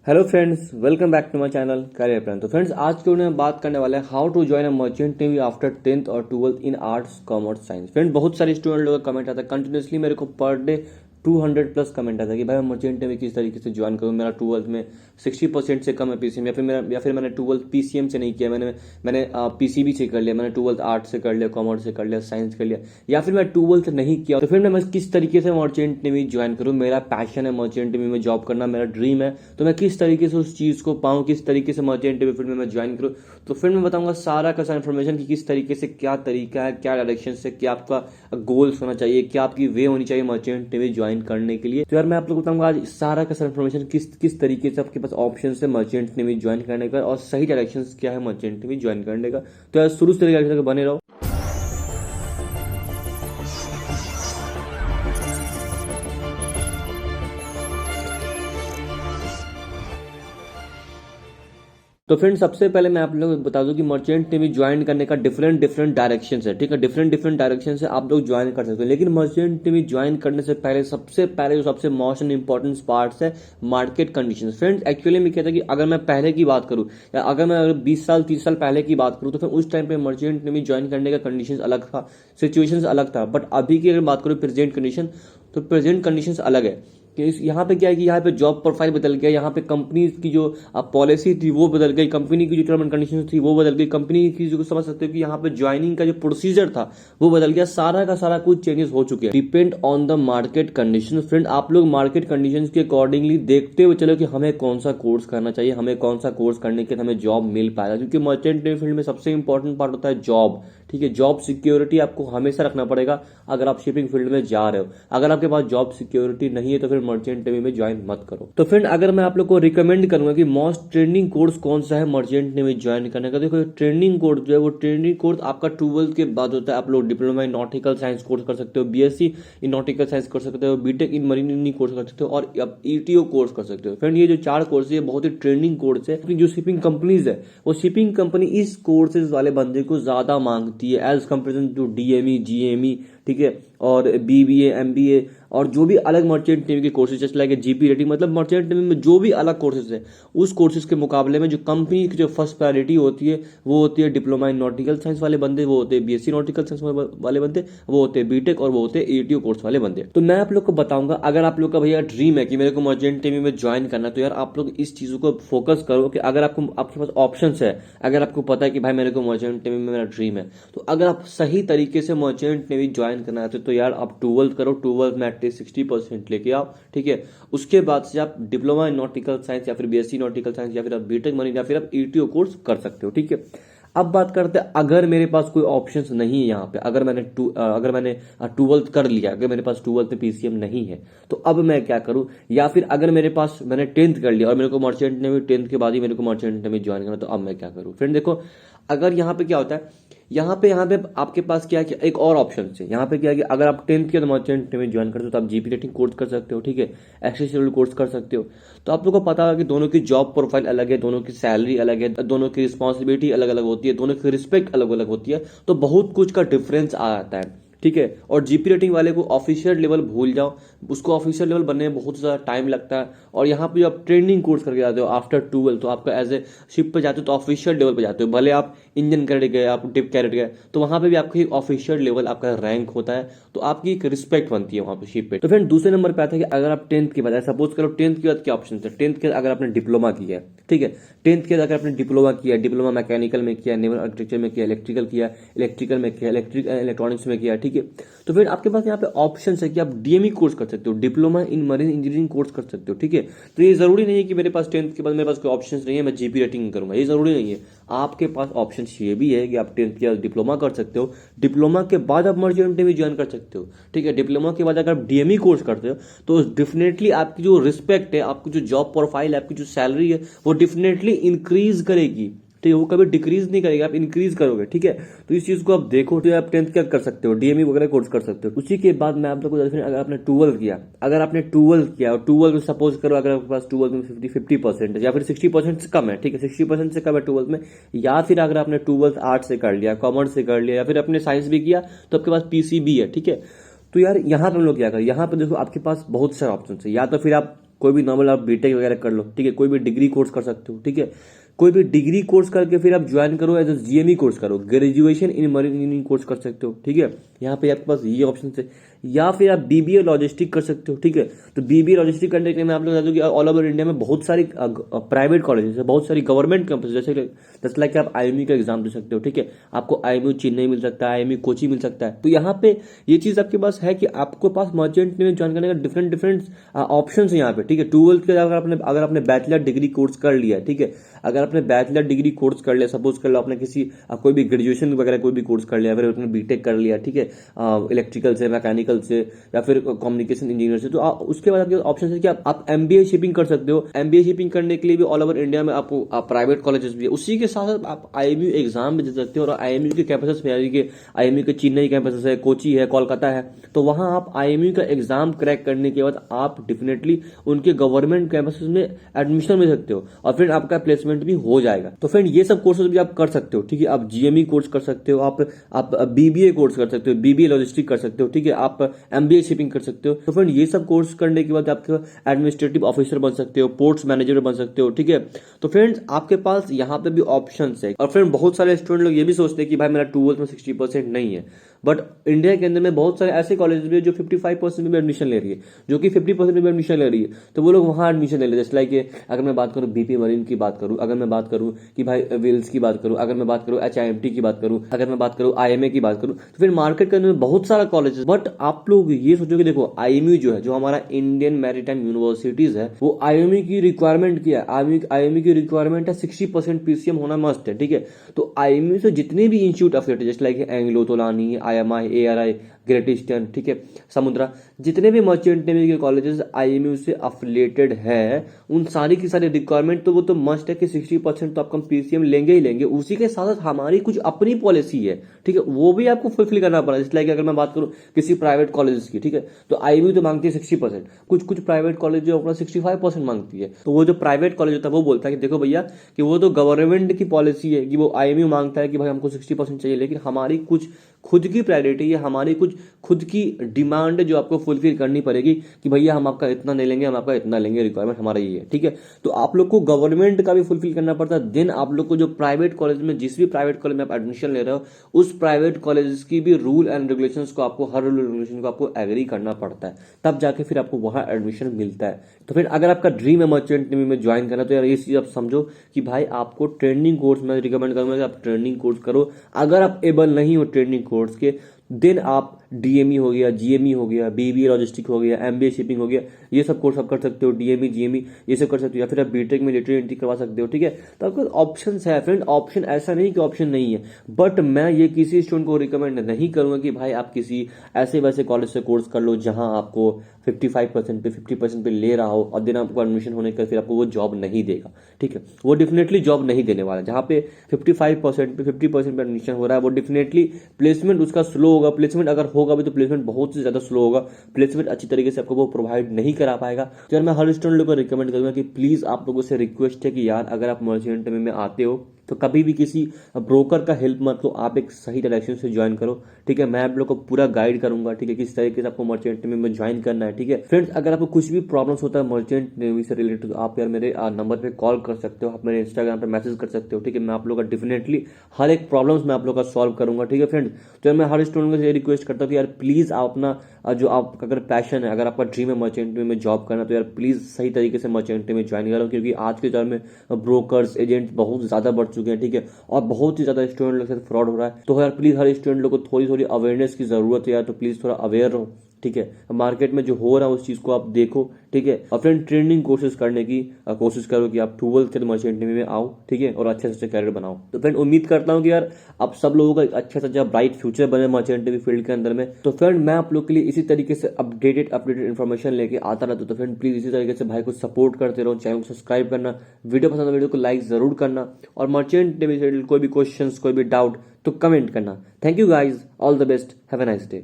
Hello friends, welcome back to my channel career plan. तो friends, आज के video में बात करने वाले हैं how to join a merchant navy after 10th और 12th in arts commerce science. Friend, बहुत सारे स्टूडेंट लोगों का कमेंट आता है कंटिन्यूसली, मेरे को पर डे 200 प्लस कमेंट आता है कि भाई मैं मर्चेंट नेवी किस तरीके से ज्वाइन करूँ, मेरा 12th में 60% से कम है पीसीएम, या फिर मैंने 12th पीसीएम से नहीं किया, मैंने पीसीबी से कर लिया, मैंने 12th आर्ट्स से कर लिया, कॉमर्स से कर लिया, साइंस कर लिया, या फिर मैं 12th नहीं किया। तो फिर मैं किस तरीके से मर्चेंट नेवी ज्वाइन करूँ, मेरा पैशन है मर्चेंट नेवी में जॉब करना, मेरा ड्रीम है, तो मैं किस तरीके से उस चीज़ को पाऊँ, किस तरीके से मर्चेंट नेवी फील्ड में मैं ज्वाइन करूँ। तो फिर मैं बताऊंगा सारा का सारा इन्फॉर्मेशन कि किस तरीके से, क्या तरीका है, क्या डायरेक्शन से, क्या आपका गोल्स होना चाहिए, क्या आपकी वे होनी चाहिए मर्चेंट नेवी ज्वाइन करने के लिए। तो यार मैं आप लोग बताऊंगा आज सारा का सारा इन्फॉर्मेशन किस तरीके से आपके पास ऑप्शन है मर्चेंट नेवी ज्वाइन करने का, और सही डायरेक्शन क्या है मर्चेंट नेवी ज्वाइन करने का। तो यार शुरू से बने रहो। तो फ्रेंड्स, सबसे पहले मैं आप लोगों को बता दूं कि मर्चेंट नेवी ज्वाइन करने का डिफरेंट डायरेक्शन है, ठीक है। डिफरेंट डायरेक्शन से आप लोग ज्वाइन कर सकते हो, लेकिन मर्चेंट नेवी ज्वाइन करने से पहले सबसे मोस्ट एंड इंपॉर्टेंट पार्ट है मार्केट कंडीशन। फ्रेंड्स, एक्चुअली में कहता है कि अगर मैं पहले की बात करूं, या अगर मैं 20 साल 30 साल पहले की बात करूं, तो फिर उस टाइम पे मर्चेंट नेवी ज्वाइन करने का कंडीशन अलग था, सिचुएशन अलग था। बट अभी की अगर बात करूं प्रेजेंट कंडीशन, तो प्रेजेंट कंडीशन अलग है कि यहाँ पे क्या है कि यहाँ पे जॉब प्रोफाइल बदल गया, यहाँ पे कंपनी की जो पॉलिसी थी वो बदल गई, कंपनी की जो टर्म एंड कंडीशन थी वो बदल गई, कंपनी की जो समझ सकते हो कि यहाँ पे ज्वाइनिंग का जो प्रोसीजर था वो बदल गया, सारा का सारा कुछ चेंजेस हो चुके हैं। Depend on the market condition. Friend, आप लोग मार्केट कंडीशन के अकॉर्डिंगली देखते हुए चलो कि हमें कौन सा कोर्स करना चाहिए, हमें कौन सा कोर्स करने के हमें जॉब मिल पाएगा, क्योंकि मर्चेंट नेवी फील्ड में सबसे इंपॉर्टेंट पार्ट होता है जॉब, ठीक है। जॉब सिक्योरिटी आपको हमेशा रखना पड़ेगा अगर आप शिपिंग फील्ड में जा रहे हो। अगर आपके पास जॉब सिक्योरिटी नहीं है तो फिर मर्चेंट नेवी में ज्वाइन मत करो। तो फ्रेंड, अगर मैं आप लोग को रिकमेंड करूंगा कि मोस्ट ट्रेंडिंग कोर्स कौन सा है मर्चेंट नेवी ज्वाइन करने का, देखो ट्रेंडिंग कोर्स जो है वो ट्रेंडिंग कोर्स आपका 12th के बाद होता है। आप लोग diploma in nautical science course कर सकते हो, बीएससी इन नॉटिकल साइंस कर सकते हो, B Tech in marine engineering course कर सकते हो, और ईटीओ कोर्स कर सकते हो। फ्रेंड, ये जो 4 कोर्स है बहुत ही ट्रेंडिंग कोर्स है। जो शिपिंग कंपनीज है वो शिपिंग कंपनी इस कोर्सेज वाले बंदे को ज्यादा मांगती है as comparison to DME, GME, ठीक है, और बीबीए, एमबीए, और जो भी अलग मर्चेंट नेवी के कोर्सेज जैसे लाइक जीपी रेटिंग, मतलब मर्चेंट नेवी में जो भी अलग कोर्सेज है उस कोर्सेज के मुकाबले में जो कंपनी की जो फर्स्ट प्रायोरिटी होती है वो होती है डिप्लोमा इन नॉटिकल साइंस वाले बंदे, वो होते हैं बीएससी नॉटिकल साइंस वाले बंदे, वो होते हैं बीटेक, और वो होते हैं एटीओ कोर्स वाले बंदे। तो मैं आप लोग को बताऊंगा, अगर आप लोग का भैया ड्रीम है कि मेरे को मर्चेंट नेवी में ज्वाइन करना, तो यार आप लोग इस चीजों को फोकस करो कि अगर आपके पास ऑप्शन है, अगर आपको पता है कि भाई मेरे को मर्चेंट नेवी में मेरा ड्रीम है, तो अगर आप सही तरीके से मर्चेंट नेवी ज्वाइन करना है तो यार आप 12th करो, 12th में एटलीस्ट 60% लेके आओ, ठीक है। उसके बाद से आप डिप्लोमा इन नॉटिकल साइंस या फिर बीएससी नॉटिकल साइंस या फिर आप बीटेक मरीन या फिर आप ईटीओ कोर्स कर सकते हो, ठीक है। अब बात करते हैं, अगर मेरे पास कोई ऑप्शंस नहीं है यहाँ पे, अगर मैंने 12th कर लिया, अगर मेरे पास 12th में पीसीएम नहीं है तो अब मैं क्या करूं, या फिर अगर मेरे पास मैंने 10th कर लिया और मेरे को मर्चेंट नेवी 10th के बाद ही मेरे को मर्चेंट नेवी ज्वाइन करना, तो अब मैं क्या करूं। फ्रेंड देखो, अगर यहाँ पे क्या होता है, यहाँ पे आपके पास क्या है, एक और ऑप्शन है यहाँ पे क्या है कि अगर आप 10th के मर्चेंट नेवी ज्वाइन करते हो तो आप जीपी रेटिंग कोर्स कर सकते हो, ठीक है, एक्सेसिबल कोर्स कर सकते हो। तो आप लोगों को पता है कि दोनों की जॉब प्रोफाइल अलग है, दोनों की सैलरी अलग है, दोनों की रिस्पॉन्सिबिलिटी अलग अलग होती है, दोनों की रिस्पेक्ट अलग अलग होती है, तो बहुत कुछ का डिफरेंस आ जाता है, ठीक है। और जीपी रेटिंग वाले को ऑफिशियल लेवल भूल जाओ, उसको ऑफिशियल लेवल बनने में बहुत ज़्यादा टाइम लगता है। और यहाँ पे आप ट्रेनिंग कोर्स करके जाते हो आफ्टर 12th, तो आपका एज ए शिप पे जाते हो तो ऑफिशियल लेवल पे जाते हो, भले आप इंजन कैडेट गए, आप डिप कैडेट गए, तो वहाँ पे भी आपका एक ऑफिशियल लेवल आपका रैंक होता है, तो आपकी एक रिस्पेक्ट बनती है वहाँ पे शिप पे। तो फिर दूसरे नंबर पे आता है कि अगर आप 10th के बाद, सपोज करो 10th के बाद क्या ऑप्शन है, 10th के अगर आपने डिप्लोमा किया है, ठीक है, 10th के अगर आपने डिप्लोमा किया, डिप्लोमा मैकेनिकल में किया, नेवल आर्किटेक्चर में किया, इलेक्ट्रिकल में किया, इलेक्ट्रॉनिक्स में किया, ठीक है, तो फिर आपके पास यहाँ पे ऑप्शन है कि आप डीएमई कोर्स कर सकते हो, diploma in marine engineering course कर सकते हो, ठीक है। तो ये जरूरी नहीं है कि मेरे पास 10th के बाद मेरे पास कोई ऑप्शन नहीं है, मैं जीपी रेटिंग करूंगा, ये जरूरी नहीं है। आपके पास ऑप्शन ये भी है कि आप 10th के बाद डिप्लोमा कर सकते हो, डिप्लोमा के बाद आप मर्चेंट नेवी ज्वाइन कर सकते हो, ठीक है। डिप्लोमा के बाद अगर आप डीएमई कोर्स करते हो तो डेफिनेटली आपकी जो रिस्पेक्ट है, आपकी जो जॉब प्रोफाइल है, आपकी जो सैलरी है वो डेफिनेटली इंक्रीज करेगी, ठीक है, वो कभी डिक्रीज नहीं करेगा, आप इंक्रीज करोगे, ठीक है। तो इस चीज को आप देखो, तो आप 10th क्या कर सकते हो, डीएमई वगैरह कोर्स कर सकते हो। उसी के बाद मैं आप लोगों को, अगर आपने 12th किया, अगर आपने 12th किया और 12th में सपोज करो अगर आपके पास 12th में 50% है या फिर 60% से कम है, ठीक है, 60% से कम है 12th में, या फिर अगर आपने 12th आर्ट्स से कर लिया, कॉमर्स से कर लिया, या फिर आपने साइंस भी किया तो आपके पास पीसीबी है, ठीक है। तो यार यहाँ पे हम लोग क्या करें, यहाँ पे देखो आपके पास बहुत सारे ऑप्शन है, या तो फिर आप कोई भी नॉर्मल आप बीटेक वगैरह कर लो, ठीक है, कोई भी डिग्री कोर्स कर सकते हो, ठीक है, कोई भी डिग्री कोर्स करके फिर आप ज्वाइन करो एज अ जीएमई कोर्स करो, graduation in marine engineering course कर सकते हो, ठीक है, यहाँ पे आपके पास ये ऑप्शन है। या फिर आप बीबीए लॉजिस्टिक कर सकते हो, ठीक है। तो बीबीए लॉजिस्टिक करने के लिए मैं आप लोग बता दूं कि ऑल ओवर इंडिया में बहुत सारी प्राइवेट कॉलेजेस है, बहुत सारी गवर्नमेंट कैंपस, जैसे लाइक आप आईएमयू का एग्जाम दे सकते हो, ठीक है, आपको आईएमयू चेन्नई मिल सकता है, आईएमयू कोची मिल सकता है। तो यहाँ पे ये चीज आपके पास है कि आपको पास मर्चेंट में ज्वाइन करने का डिफरेंट डिफरेंट ऑप्शन है यहाँ पे, ठीक है। 12th के अगर आपने बैचलर डिग्री कोर्स कर लिया, ठीक है, अगर आपने बैचलर डिग्री कोर्स कर लिया, सपोज कर लो आपने किसी कोई भी ग्रेजुएशन वगैरह कोई भी कोर्स कर लिया, फिर आपने बीटेक कर लिया, ठीक है, इलेक्ट्रिकल से, मैकेनिकल से या फिर कम्युनिकेशन इंजीनियर से, तो उसके बाद आपके ऑप्शन है कि आप एमबीए शिपिंग कर सकते हो। एमबीए शिपिंग करने के लिए भी ऑल ओवर इंडिया में आपको प्राइवेट कॉलेजेस भी है। उसी के साथ साथ आप आईएमयू एग्जाम भी दे सकते हो, और आईएमयू के कैंपसेस में, यानी कि आईएमयू के चेन्नई कैंपसेस है, कोची है, कोलकाता है, तो वहां आप आईएमयू का एग्जाम क्रैक करने के बाद आप डेफिनेटली उनके गवर्नमेंट कैंपसेस में एडमिशन मिल सकते हो, और फिर आपका प्लेसमेंट भी हो जाएगा। तो फ्रेंड ये सब कोर्सेज भी आप कर सकते हो, ठीक है। आप जीएमई कोर्स कर सकते हो, आप बीबीए कोर्स कर सकते हो, बीबीए लॉजिस्टिक कर सकते हो, ठीक है, आप एमबीए शिपिंग कर सकते हो। तो फ्रेंड ये सब कोर्स करने के बाद आपके एडमिनिस्ट्रेटिव ऑफिसर बन सकते हो, पोर्ट्स मैनेजर बन सकते हो, ठीक है। तो फ्रेंड्स आपके पास यहाँ पे भी ऑप्शन है। और फ्रेंड बहुत सारे स्टूडेंट लोग ये भी सोचते हैं कि भाई मेरा 12th में 60% नहीं है, बट इंडिया के अंदर में बहुत सारे ऐसे कॉलेज भी है जो 55% में भी एडमिशन ले रही है, जो कि 50% में भी एडमिशन ले रही है, तो वो लोग वहां एडमिशन ले रहे हैं। जैसे लाइक अगर मैं बात करूं बीपी मरीन की बात करूं, अगर मैं बात करूं कि भाई विल्स की बात करूं, अगर मैं बात करूं एचआईएमटी की बात करूं, अगर मैं बात करूं आईएमए की बात करूं, तो फिर मार्केट के अंदर में बहुत सारा कॉलेज है। बट आप लोग ये सोचो कि देखो आईएमयू जो है, जो हमारा इंडियन मैरीटाइम यूनिवर्सिटीज है, वो आईएमयू की रिक्वायरमेंट क्या है, आईएमयू की रिक्वायरमेंट है 60% पीसीएम होना मस्ट है, ठीक है। तो आईएमयू से जितने भी इंस्टीट्यूट अफिलिएटेड, जैसे like Anglo Tolani, IMEI, ARY, great eastern, ठीक है, समुद्रा, जितने भी मर्चेंट नेवी के कॉलेजेस आईएमयू से अफिलिएटेड है, उन सारी की सारी रिक्वायरमेंट तो वो तो मस्ट है कि 60% तो आपका पीसीएम लेंगे ही लेंगे। उसी के साथ साथ हमारी कुछ अपनी पॉलिसी है, ठीक है, वो भी आपको फुलफिल करना पड़ा। जैसे लाइक अगर मैं बात करूं किसी प्राइवेट कॉलेजेस की, ठीक है, तो आईएमयू तो मांगती है 60%, कुछ प्राइवेट कॉलेज जो अपना 65% मांगती है। तो वो जो प्राइवेट कॉलेज होता है वो बोलता है कि देखो भैया कि वो तो गवर्नमेंट की पॉलिसी है कि वो आईएमयू मांगता है कि भाई हमको 60% चाहिए, लेकिन हमारी कुछ खुद की प्रायोरिटी है, हमारी कुछ खुद की डिमांड जो आपको फुलफिल करनी पड़ेगी कि भैया हम आपका इतना नहीं लेंगे, हम आपका इतना लेंगे, रिक्वायरमेंट हमारा ये है, ठीक है। तो आप लोग को गवर्नमेंट का भी फुलफिल करना पड़ता है। देन आप लोग को जो प्राइवेट कॉलेज में, जिस भी प्राइवेट कॉलेज में आप एडमिशन ले रहे हो, उस प्राइवेट कॉलेज की भी रूल एंड रेगुलेशंस को आपको, हर रूल रेगुलेशन को आपको एग्री करना पड़ता है, तब जाके फिर आपको वहां एडमिशन मिलता है। तो फिर अगर आपका ड्रीम है मर्चेंट नेवी में ज्वाइन करना, तो यार ये चीज आप समझो कि भाई आपको ट्रेनिंग कोर्स में रिकमेंड करूंगा कि आप ट्रेनिंग कोर्स करो। अगर आप एबल नहीं हो ट्रेनिंग कोर्स के, देन आप डीएमई हो गया, जीएमई हो गया, बीबीए लॉजिस्टिक हो गया, एमबीए शिपिंग हो गया, ये सब कोर्स आप कर सकते हो, डीएमई जीएमई ये सब कर सकते हो, या फिर आप बीटेक में लिटरेरी एंट्री करवा सकते हो, ठीक है। तो आपके ऑप्शन है फ्रेंड, ऑप्शन ऐसा नहीं कि ऑप्शन नहीं है, बट मैं ये किसी स्टूडेंट को रिकमेंड नहीं करूंगा कि भाई आप किसी ऐसे वैसे कॉलेज से कोर्स कर लो जहां आपको 55% पे 50% पे ले रहा हो, और दिन आपको एडमिशन होने का फिर आपको वो जॉब नहीं देगा, ठीक है। वो डेफिनेटली जॉब नहीं देने वाला। जहां पे 55% पे 50% पे एडमिशन हो रहा है, वो डेफिनेटली प्लेसमेंट उसका स्लो होगा। प्लेसमेंट अगर होगा भी तो प्लेसमेंट बहुत से ज्यादा स्लो होगा, प्लेसमेंट अच्छी तरीके से आपको वो प्रोवाइड नहीं करा पाएगा। तो यार मैं हर स्टूडेंट को रिकमेंड करूंगा कि प्लीज आप लोगों से रिक्वेस्ट है कि यार अगर आप मर्चेंट नेवी में आते हो तो कभी भी किसी ब्रोकर का हेल्प मत लो, आप एक सही डायरेक्शन से ज्वाइन करो, ठीक है। मैं आप लोग को पूरा गाइड करूंगा, ठीक है, किस तरीके से आपको मर्चेंट नेवी में ज्वाइन करना है, ठीक है। फ्रेंड्स अगर आपको कुछ भी प्रॉब्लम्स होता है मर्चेंट नेवी से रिलेटेड, तो आप यार मेरे नंबर पे कॉल कर सकते हो, आप मेरे इंस्टाग्राम पे मैसेज कर सकते हो, ठीक है। मैं आप लोग का डेफिनेटली हर एक प्रॉब्लम्स मैं आप लोग का सॉल्व करूंगा, ठीक है फ्रेंड्स। तो यार मैं हर स्टूडेंट को ये रिक्वेस्ट करता हूँ कि यार प्लीज आप अपना जो आपका अगर पैशन है, अगर आपका ड्रीम है मर्चेंट नेवी में जॉब करना, तो यार प्लीज सही तरीके से मर्चेंट नेवी में ज्वाइन करो, क्योंकि आज के दौर में ब्रोकर्स एजेंट बहुत ज्यादा बढ़ चुके हैं, ठीक है, और बहुत ही ज्यादा स्टूडेंट लोग के साथ फ्रॉड हो रहा है। तो यार प्लीज हर स्टूडेंट लोग को थोड़ी थोड़ी अवेयरनेस की जरूरत है यार, तो प्लीज थोड़ा अवेयर रहो, ठीक है। मार्केट में जो हो रहा है उस चीज को आप देखो, ठीक है। और फ्रेंड ट्रेनिंग कोर्सेज करने की कोशिश करो कि आप 12th के मर्चेंट नेवी में आओ, ठीक है, और अच्छे से कैरियर बनाओ। तो फ्रेंड उम्मीद करता हूं कि यार आप सब लोगों का अच्छा सा ब्राइट फ्यूचर बने मर्चेंट नेवी फील्ड के अंदर में। तो फ्रेंड मैं आप लोग के लिए इसी तरीके से अपडेटेड इन्फॉर्मेशन लेके आता रहता हूं। तो फ्रेंड प्लीज इसी तरीके से भाई को सपोर्ट करते रहो, चैनल को सब्सक्राइब करना, वीडियो पसंद है वीडियो को लाइक जरूर करना, और मर्चेंट नेवी से कोई भी क्वेश्चन कोई भी डाउट तो कमेंट करना। Thank you guys, all the best, have a nice day.